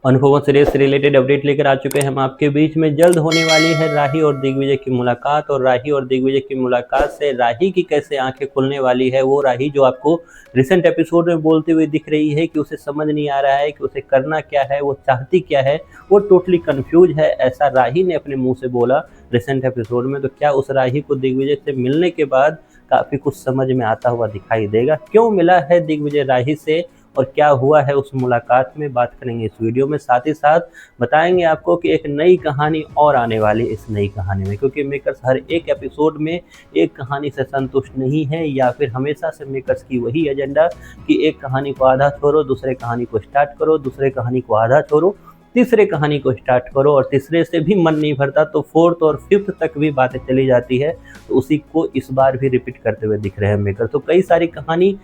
Anupama series से related update लेकर आ चुके हैं हम आपके बीच में। जल्द होने वाली है राही और दिग्विजय की मुलाकात, और राही और दिग्विजय की मुलाकात से राही की कैसे आंखें खुलने वाली है। वो राही जो आपको रिसेंट एपिसोड में बोलते हुए दिख रही है कि उसे समझ नहीं आ रहा है कि उसे करना क्या है, वो चाहती क्या है, वो टोटली कंफ्यूज है, ऐसा राही ने अपने मुंह से बोला रिसेंट एपिसोड में। तो क्या उस राही को दिग्विजय से मिलने के बाद काफ़ी कुछ समझ में आता हुआ दिखाई देगा? क्यों मिला है दिग्विजय राही से और क्या हुआ है उस मुलाकात में, बात करेंगे इस वीडियो में। साथ ही साथ बताएंगे आपको कि एक नई कहानी और आने वाली है इस नई कहानी में, क्योंकि मेकर्स हर एक एपिसोड में एक कहानी से संतुष्ट नहीं है, या फिर हमेशा से मेकर्स की वही एजेंडा कि एक कहानी को आधा छोड़ो, दूसरे कहानी को स्टार्ट करो, दूसरे कहानी को आधा छोड़ो, तीसरे कहानी को स्टार्ट करो, और तीसरे से भी मन नहीं भरता तो फोर्थ और फिफ्थ तक भी बातें चली जाती है। तो उसी को इस बार भी रिपीट करते हुए दिख रहे हैं मेकर। तो कई सारी कहानी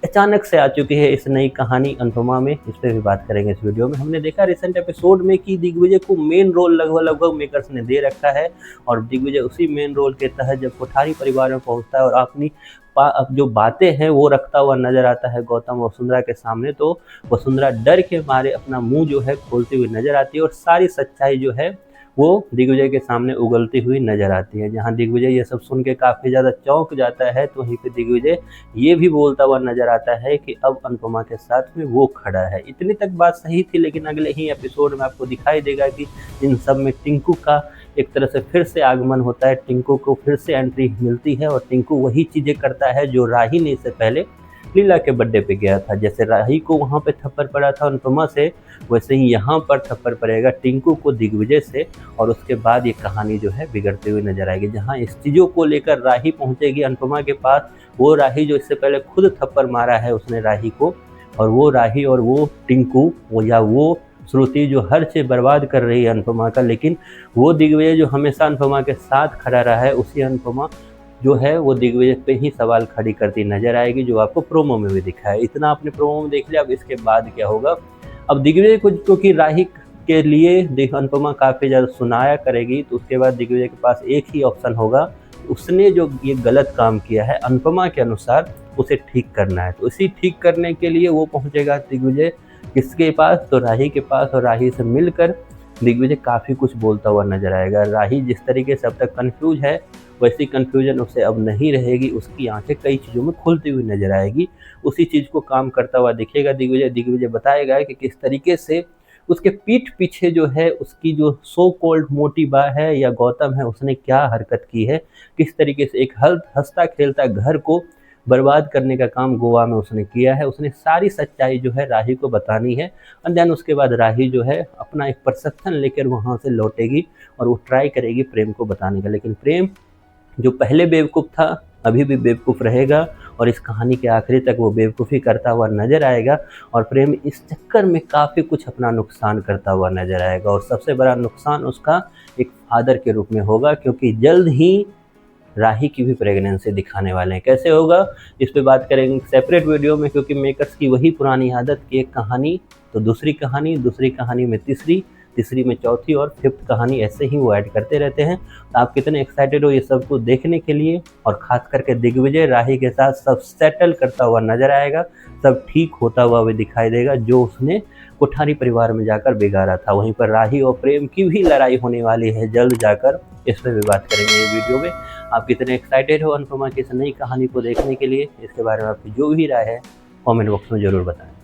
अचानक से आ चुकी है इस नई कहानी अनुपमा में, इस पर भी बात करेंगे इस वीडियो में। हमने देखा रिसेंट एपिसोड में कि दिग्विजय को मेन रोल लगभग मेकर्स ने दे रखा है, और दिग्विजय उसी मेन रोल के तहत जब कोठारी परिवार में पहुंचता है और अपनी जो बातें हैं वो रखता हुआ नजर आता है गौतम वसुंधरा के सामने, तो वसुंधरा डर के मारे अपना मुंह जो है खोलती हुई नजर आती है, और सारी सच्चाई जो है वो दिग्विजय के सामने उगलती हुई नजर आती है। जहां दिग्विजय ये सब सुन के काफ़ी ज़्यादा चौंक जाता है, तो वहीं पे दिग्विजय ये भी बोलता हुआ नजर आता है कि अब अनुपमा के साथ में वो खड़ा है। इतनी तक बात सही थी, लेकिन अगले ही एपिसोड में आपको दिखाई देगा कि इन सब में टिंकू का एक तरह से फिर से आगमन होता है, टिंकू को फिर से एंट्री मिलती है, और टिंकू वही चीज़ें करता है जो राही ने इससे पहले लीला के बर्थडे पे गया था। जैसे राही को वहाँ पे थप्पड़ पड़ा था अनुपमा से, वैसे ही यहाँ पर थप्पड़ पड़ेगा टिंकू को दिग्विजय से, और उसके बाद ये कहानी जो है बिगड़ते हुए नजर आएगी। जहाँ इस चीज़ों को लेकर राही पहुँचेगी अनुपमा के पास, वो राही जो इससे पहले खुद थप्पड़ मारा है उसने राही को, और वो राही और वो टिंकू या वो श्रुति जो हर चीज़ बर्बाद कर रही है अनुपमा का, लेकिन वो दिग्विजय जो हमेशा अनुपमा के साथ खड़ा रहा है, उसी अनुपमा जो है वो दिग्विजय पे ही सवाल खड़ी करती नजर आएगी, जो आपको प्रोमो में भी दिखा है। इतना आपने प्रोमो में देख लिया, अब इसके बाद क्या होगा। अब दिग्विजय को क्योंकि राही के लिए अनुपमा काफ़ी ज़्यादा सुनाया करेगी, तो उसके बाद दिग्विजय के पास एक ही ऑप्शन होगा, उसने जो ये गलत काम किया है अनुपमा के अनुसार उसे ठीक करना है। तो इसी ठीक करने के लिए वो पहुँचेगा दिग्विजय किसके पास, तो राही के पास, और राही से मिलकर दिग्विजय काफ़ी कुछ बोलता हुआ नजर आएगा। राही जिस तरीके से अब तक कन्फ्यूज है, वैसी कन्फ्यूजन उसे अब नहीं रहेगी, उसकी आंखें कई चीज़ों में खुलती हुई नजर आएगी, उसी चीज़ को काम करता हुआ दिखेगा दिग्विजय। दिग्विजय बताएगा कि किस तरीके से उसके पीठ पीछे जो है उसकी जो सो कॉल्ड मोटी बा है या गौतम है, उसने क्या हरकत की है, किस तरीके से एक हंसता खेलता घर को बर्बाद करने का काम गोवा में उसने किया है। उसने सारी सच्चाई जो है राही को बतानी है, और देन उसके बाद राही जो है अपना एक परसेप्शन लेकर वहाँ से लौटेगी, और वो ट्राई करेगी प्रेम को बताने का। लेकिन प्रेम जो पहले बेवकूफ़ था अभी भी बेवकूफ़ रहेगा, और इस कहानी के आखिरी तक वो बेवकूफ़ी करता हुआ नज़र आएगा, और प्रेम इस चक्कर में काफ़ी कुछ अपना नुकसान करता हुआ नज़र आएगा। और सबसे बड़ा नुकसान उसका एक फादर के रूप में होगा, क्योंकि जल्द ही राही की भी प्रेगनेंसी दिखाने वाले हैं। कैसे होगा इस पे बात करेंगे सेपरेट वीडियो में, क्योंकि मेकर्स की वही पुरानी आदत की एक कहानी तो दूसरी कहानी में तीसरी में चौथी, और फिफ्थ कहानी ऐसे ही वो ऐड करते रहते हैं। तो आप कितने एक्साइटेड हो ये सब कुछ देखने के लिए, और ख़ास करके दिग्विजय राही के साथ सब सेटल करता हुआ नजर आएगा, सब ठीक होता हुआ भी दिखाई देगा जो उसने कोठारी परिवार में जाकर बिगाड़ा था। वहीं पर राही और प्रेम की भी लड़ाई होने वाली है जल्द जाकर, इस पर भी बात करेंगे ये वीडियो में। आप कितने एक्साइटेड हो अनुपमा की इस नई कहानी को देखने के लिए, इसके बारे में आपकी जो भी राय है कमेंट बॉक्स में ज़रूर बताएं।